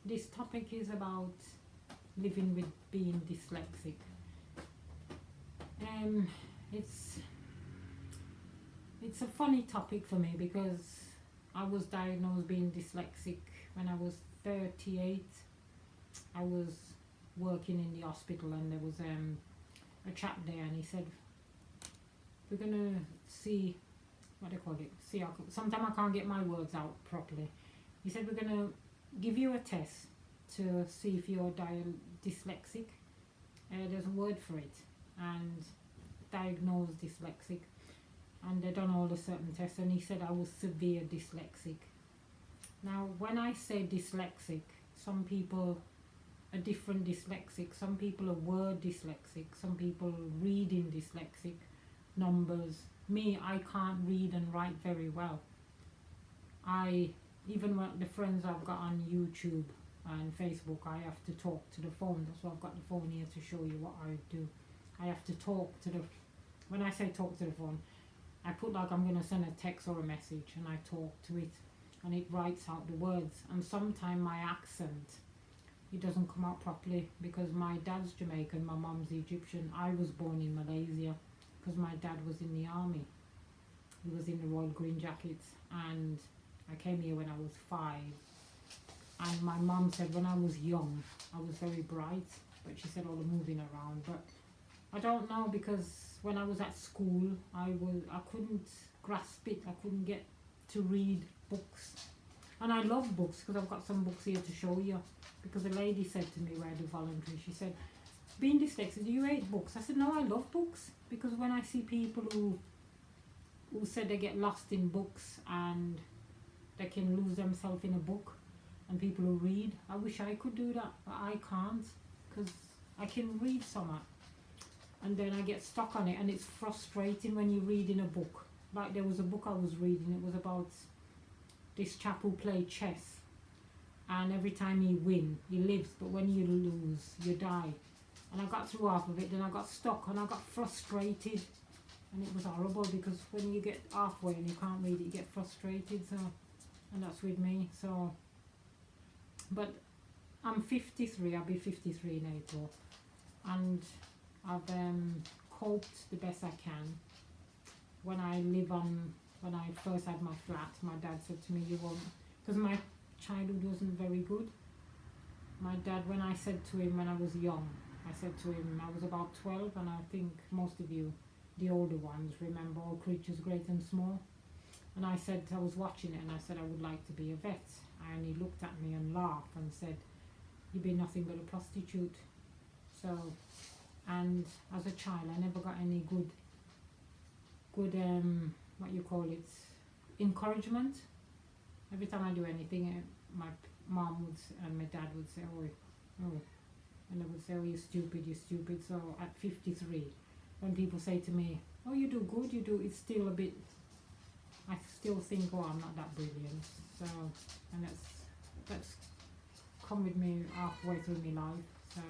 This topic is about living with being dyslexic. Um, it's it's a funny topic for me because I was diagnosed being dyslexic when I was 38. I was working in the hospital and there was a chap there and he said, we're gonna see, what do you call it? See, sometimes I can't get my words out properly. He said, we're gonna give you a test to see if you're dyslexic. There's a word for it, and diagnosed dyslexic. And they done all the certain tests, and he said I was severe dyslexic. Now, when I say dyslexic, some people are different dyslexic. Some people are word dyslexic. Some people are reading dyslexic, numbers. Me, I can't read and write very well. Even when the friends I've got on YouTube and Facebook, I have to talk to the phone. That's why I've got the phone here to show you what I do. I have to talk to the, when I say talk to the phone, I put like I'm going to send a text or a message and I talk to it and it writes out the words. And sometimes my accent, it doesn't come out properly because my dad's Jamaican, my mom's Egyptian. I was born in Malaysia because my dad was in the army. He was in the Royal Green Jackets, and I came here when I was 5. And my mom said when I was young, I was very bright, but she said all the moving around. But I don't know, because when I was at school, I couldn't grasp it. I couldn't get to read books. And I love books because I've got some books here to show you. Because a lady said to me where I do voluntary, she said, being dyslexic, do you hate books? I said, no, I love books. Because when I see people who said they get lost in books and they can lose themselves in a book, and people who read, I wish I could do that, but I can't, because I can read so much and then I get stuck on it, and it's frustrating when you read in a book. Like there was a book I was reading, it was about this chap who played chess, and every time he win, he lives, but when you lose, you die. And I got through half of it, then I got stuck and I got frustrated, and it was horrible because when you get halfway and you can't read it, you get frustrated. So, and that's with me. So, but I'm 53, I'll be 53 in April, and I've coped the best I can. When I first had my flat, my dad said to me, you won't, because my childhood wasn't very good. My dad, when I said to him when I was young, I said to him, I was about 12, and I think most of you, the older ones, remember All Creatures Great and Small. And I said, I was watching it, and I said I would like to be a vet. And he looked at me and laughed and said, you'd be nothing but a prostitute. So, and as a child, I never got any good what you call it, encouragement. Every time I do anything, my mom and my dad would say, oh, and they would say, oh, you're stupid. So at 53, when people say to me, oh, you do good, it's still a bit, I still think, oh, I'm not that brilliant. So, and that's come with me halfway through my life. So,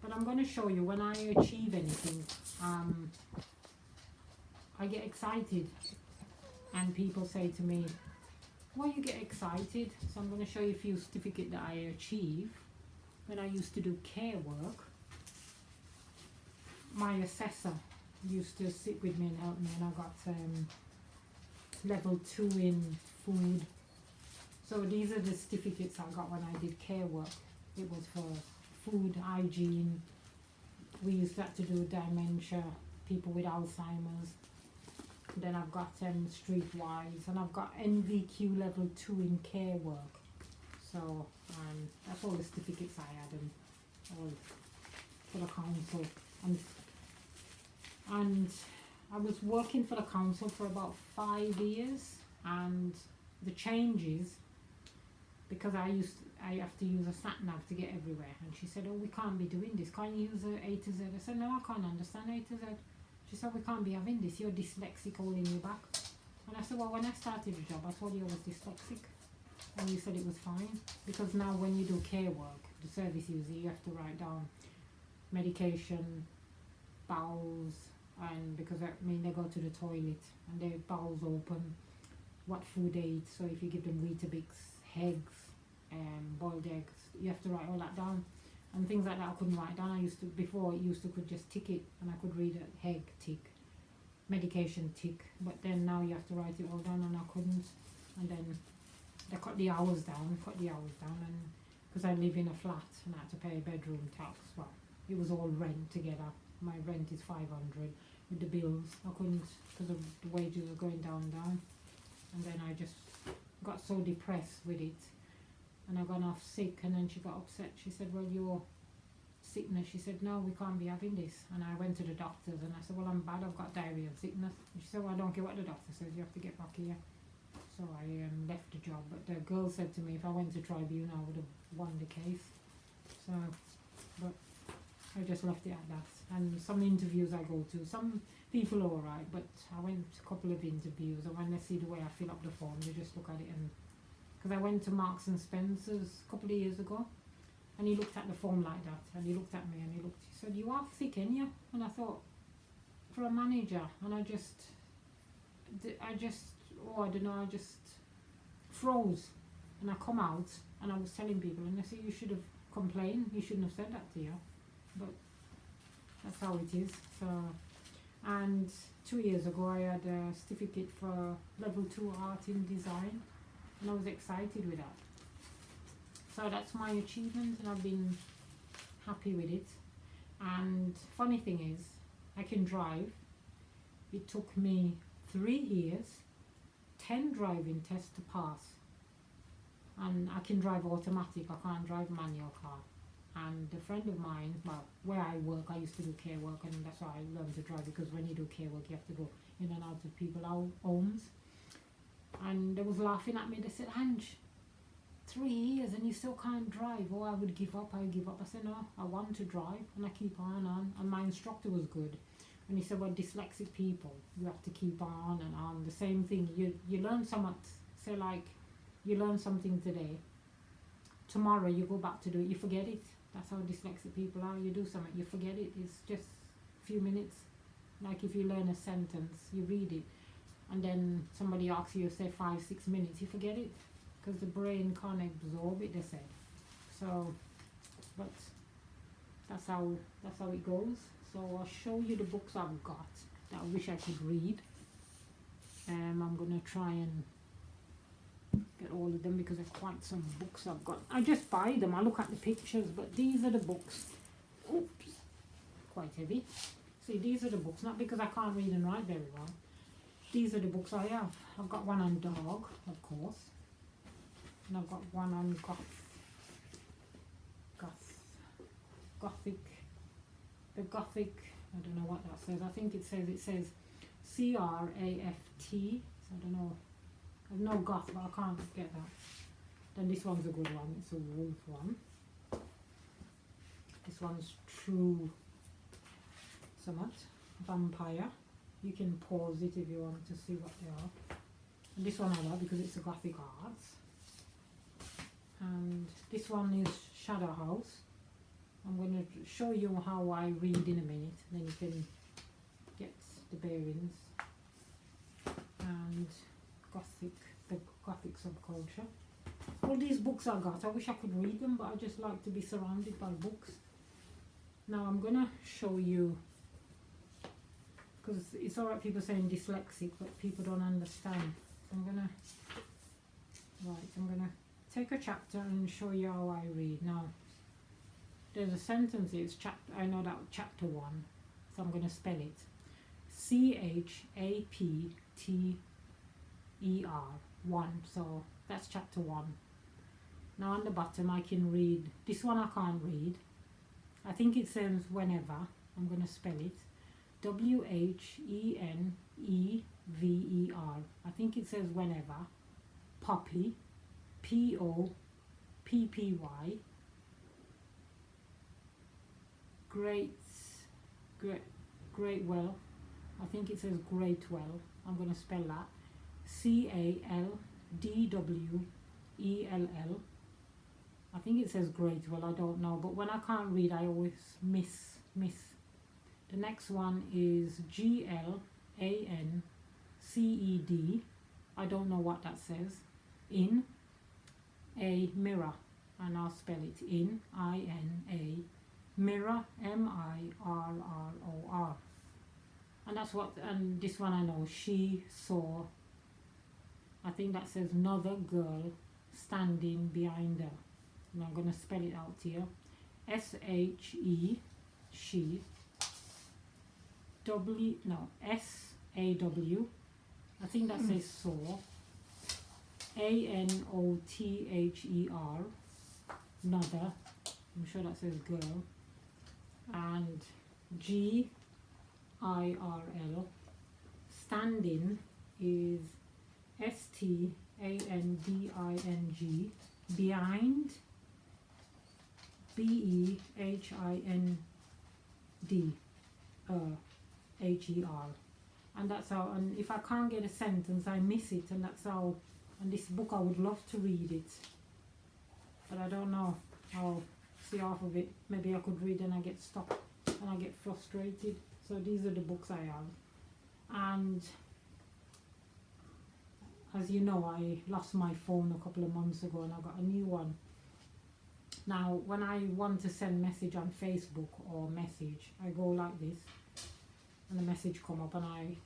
but I'm going to show you when I achieve anything, I get excited, and people say to me, why you get excited? So I'm going to show you a few certificates that I achieve. When I used to do care work, my assessor used to sit with me and help me, and I got level 2 in food. So these are the certificates I got when I did care work. It was for food, hygiene. We used that to do dementia, people with Alzheimer's. Then I've got streetwise, and I've got NVQ level 2 in care work. So that's all the certificates I had, and all for the council. And I was working for the council for about 5 years, and the changes, because I have to use a sat nav to get everywhere. And she said, oh, we can't be doing this. Can't you use a to Z? I said, no, I can't understand A to Z. She said, we can't be having this. You're dyslexic all in your back. And I said, well, when I started the job, I told you I was dyslexic. And you said it was fine. Because now when you do care work, the service user, you have to write down medication, bowels, and because they go to the toilet and their bowels open, what food they eat. So if you give them Weetabix, eggs, boiled eggs. You have to write all that down. And things like that I couldn't write down. I used to, before it used to could just tick it and I could read it, egg, tick, medication, tick. But then now you have to write it all down and I couldn't. And then they cut the hours down, and because I live in a flat and I had to pay bedroom tax. Well, it was all rent together. My rent is 500 with the bills. I couldn't, because of the wages were going down. And then I just got so depressed with it. And I got off sick, and then she got upset. She said, well, your sickness. She said, no, we can't be having this. And I went to the doctors and I said, well, I'm bad, I've got diarrhea and sickness. And she said, well, I don't care what the doctor says, you have to get back here. So I left the job, but the girl said to me if I went to tribunal I would have won the case. So, but I just left it at that. And some interviews I go to, some people are alright, but I went to a couple of interviews, and when they see the way I fill up the form, they just look at it. And because I went to Marks and Spencer's a couple of years ago, and he looked at the form like that, and he looked at me and he said, you are thick, ain't you? And I thought, for a manager, and I just froze. And I come out and I was telling people, and they said, you should have complained, you shouldn't have said that to you. But that's how it is. So, and 2 years ago I had a certificate for level 2 art in design, and I was excited with that. So that's my achievement, and I've been happy with it. And funny thing is, I can drive. It took me 3 years, 10 driving tests to pass. And I can drive automatic, I can't drive manual car. And a friend of mine, well, where I work, I used to do care work, and that's why I learned to drive, because when you do care work, you have to go in and out of people's homes. And they was laughing at me. They said, Ange, 3 years and you still can't drive. Oh, I would give up. I said, no, I want to drive, and I keep on. And my instructor was good. And he said, well, dyslexic people, you have to keep on and on. The same thing, you learn so much. Say like, you learn something today, tomorrow you go back to do it, you forget it. That's how dyslexic people are. You do something, you forget it. It's just a few minutes. Like if you learn a sentence, you read it, and then somebody asks you, say 5-6 minutes, you forget it, because the brain can't absorb it, they said. So, but that's how it goes. So I'll show you the books I've got that I wish I could read. I'm gonna try and get all of them, because there's quite some books I've got. I just buy them, I look at the pictures, but these are the books. Oops, quite heavy. See, these are the books, not because I can't read and write very well. These are the books I have. I've got one on dog, of course, and I've got one on Gothic. The Gothic, I don't know what that says. I think it says C-R-A-F-T. So I don't know. I know Goth, but I can't get that. Then this one's a good one. It's a wolf one. This one's True Vampire. You can pause it if you want to see what they are. And this one I love because it's a Gothic arts. And this one is Shadow House. I'm going to show you how I read in a minute, then you can get the bearings. And the Gothic subculture. All these books I got, I wish I could read them, but I just like to be surrounded by books. Now I'm going to show you, because it's alright people saying dyslexic, but people don't understand. So I'm going to take a chapter and show you how I read. Now, there's a sentence, I know that chapter 1, so I'm going to spell it. C-H-A-P-T-E-R, 1, so that's chapter 1. Now on the bottom I can read, this one I can't read. I think it says whenever, I'm going to spell it. W-H-E-N-E-V-E-R. I think it says whenever. Poppy, P-O-P-P-Y. Great well. I think it says great well. I'm going to spell that. C-A-L-D-W-E-L-L. I think it says great well, I don't know. But when I can't read, I always miss. The next one is G-L-A-N-C-E-D. I don't know what that says. In. a mirror, and I'll spell it INA, mirror, MIRROR. And that's what, and this one I know, she saw, I think that says another girl standing behind her. And I'm going to spell it out here. SHE, she, W, no, SAW, I think that says saw, ANOTHER, another, I'm sure that says girl, and GIRL, standing is STANDING, behind, BEHIND, HER. And that's how, and if I can't get a sentence I miss it, and that's how, and this book I would love to read it, but I don't know, I'll see half of it, maybe I could read and I get stuck and I get frustrated. So these are the books I have, and as you know, I lost my phone a couple of months ago and I got a new one. Now when I want to send message on Facebook or message, I go like this and the message come up and I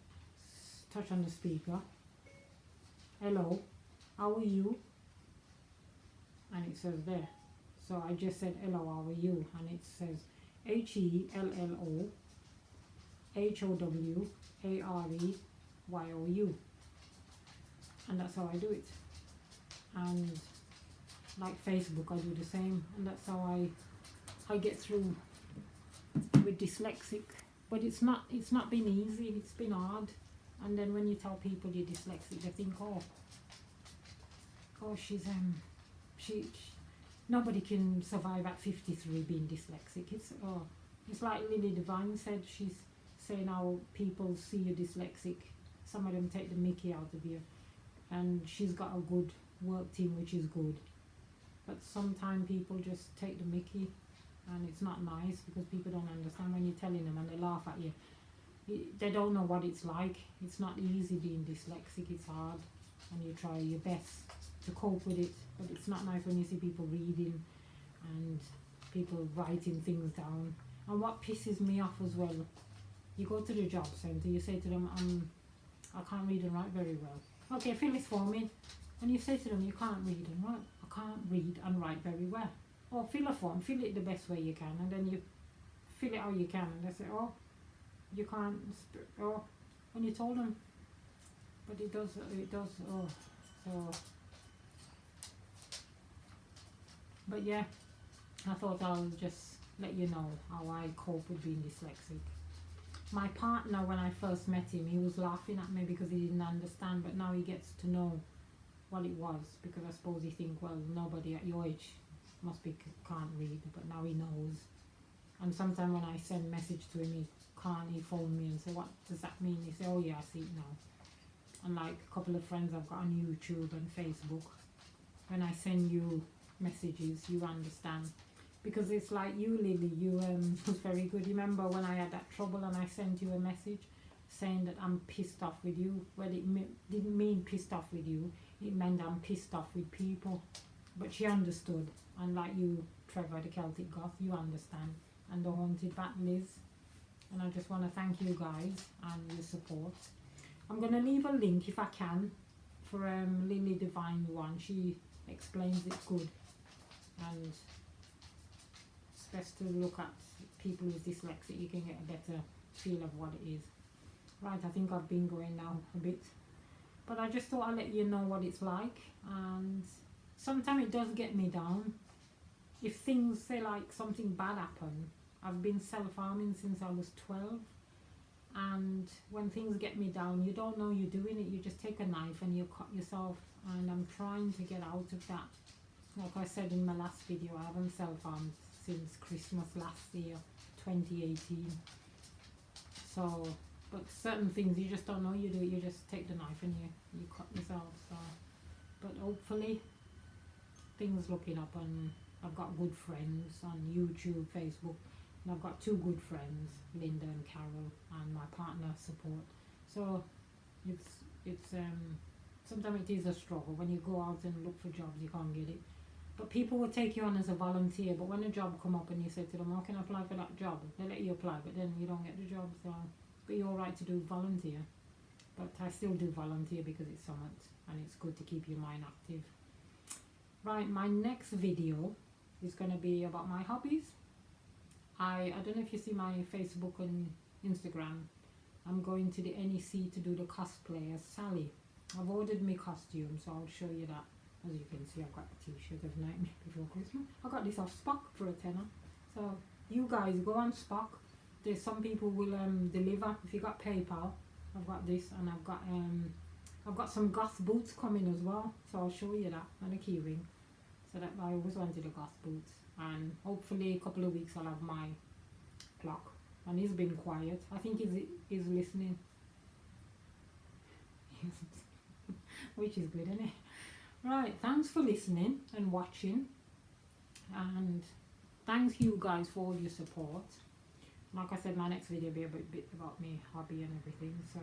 touch on the speaker. Hello, how are you? And it says there. So I just said hello, how are you? And it says HELLOHOWAREYOU. And that's how I do it. And like Facebook, I do the same, and that's how I get through with dyslexic. But it's not been easy, it's been hard. And then when you tell people you're dyslexic, they think, oh she's nobody can survive at 53 being dyslexic. It's like Lily Devine said, she's saying how people see you dyslexic, some of them take the mickey out of you, and she's got a good work team, which is good, but sometimes people just take the mickey, and it's not nice because people don't understand when you're telling them and they laugh at you. They don't know what it's like. It's not easy being dyslexic, it's hard, and you try your best to cope with it, but it's not nice when you see people reading and people writing things down. And what pisses me off as well, you go to the job centre, you say to them, I can't read and write very well. Okay, fill this form in. And you say to them, you can't read and write. I can't read and write very well. Oh, fill a form, fill it the best way you can, and then you fill it how you can, and they say, oh, you can't, oh, and you told them, but it does, oh, so, but yeah, I thought I'll just let you know how I cope with being dyslexic. My partner, when I first met him, he was laughing at me because he didn't understand, but now he gets to know what it was, because I suppose he think, well, nobody at your age must be can't read, but now he knows. And sometimes when I send message to him, he phone me and say, what does that mean? He say, oh yeah, I see it now. And like a couple of friends I've got on YouTube and Facebook, when I send you messages, you understand. Because it's like you, Lily, you was very good. You remember when I had that trouble and I sent you a message saying that I'm pissed off with you? Well, it didn't mean pissed off with you, it meant I'm pissed off with people. But she understood, and like you, Trevor the Celtic Goth, you understand. And the Haunted Bat, Liz. And I just want to thank you guys and your support. I'm going to leave a link if I can for Lily Divine one. She explains it good, and it's best to look at people with dyslexia. You can get a better feel of what it is. Right, I think I've been going now a bit, but I just thought I'd let you know what it's like. And sometimes it does get me down. If things, say like something bad happen, I've been self-harming since I was 12, and when things get me down, you don't know you're doing it, you just take a knife and you cut yourself, and I'm trying to get out of that. Like I said in my last video, I haven't self-harmed since Christmas last year, 2018. So, but certain things you just don't know you do it, you just take the knife and you cut yourself. So, but hopefully things looking up, and I've got good friends on YouTube, Facebook, and I've got two good friends, Linda and Carol, and my partner support. So it's sometimes it is a struggle when you go out and look for jobs, you can't get it. But people will take you on as a volunteer, but when a job come up and you say to them, "How can I apply for that job?" They let you apply, but then you don't get the job. So, but you're right to do volunteer. But I still do volunteer because it's somewhat, and it's good to keep your mind active. Right, my next video is going to be about my hobbies. I don't know if you see my Facebook and Instagram. I'm going to the NEC to do the cosplay as Sally. I've ordered my costume, so I'll show you that. As you can see, I've got a t-shirt of Nightmare Before Christmas. I got this off Spock for a tenner. So you guys go on Spock. There's some people will deliver. If you got PayPal, I've got this, and I've got some goth boots coming as well. So I'll show you that, and a key ring. So that I always wanted a goth boots, and hopefully a couple of weeks I'll have my clock. And he's been quiet. I think he's listening. Which is good, isn't it? Right, thanks for listening and watching, and thanks you guys for all your support. Like I said, my next video will be a bit about me hobby and everything. So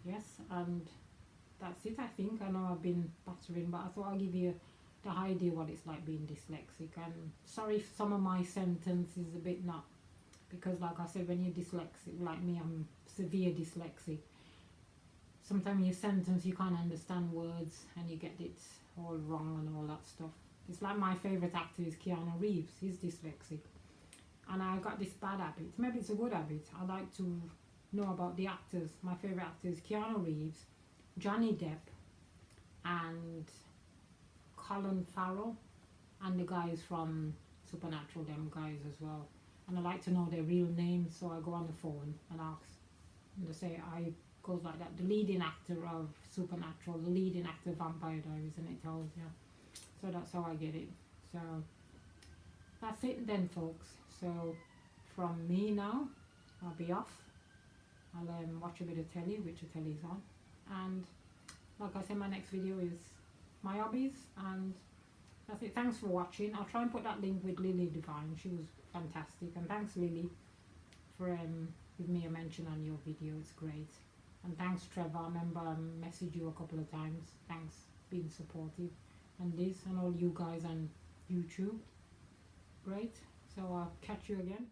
yes, and that's it. I think I know I've been battering, but I thought I'll give you the idea what it's like being dyslexic. And sorry if some of my sentence is a bit not, because like I said, when you're dyslexic like me, I'm severe dyslexic. Sometimes your sentence you can't understand words and you get it all wrong and all that stuff. It's like my favourite actor is Keanu Reeves. He's dyslexic, and I got this bad habit. Maybe it's a good habit. I like to know about the actors. My favourite actors: Keanu Reeves, Johnny Depp, and Colin Farrell, and the guys from Supernatural, them guys as well. And I like to know their real names, so I go on the phone and ask, and they say I goes like that. The leading actor of Supernatural, the leading actor of Vampire Diaries, and it tells you. So that's how I get it. So that's it then, folks. So from me now, I'll be off. I'll watch a bit of telly, which the telly's on. And like I said, my next video is my hobbies, and that's it. Thanks for watching. I'll try and put that link with Lily Divine. She was fantastic, and thanks Lily for giving me a mention on your video. It's great. And thanks Trevor. I remember I messaged you a couple of times. Thanks being supportive. And Liz and all you guys on YouTube. Great. So I'll catch you again.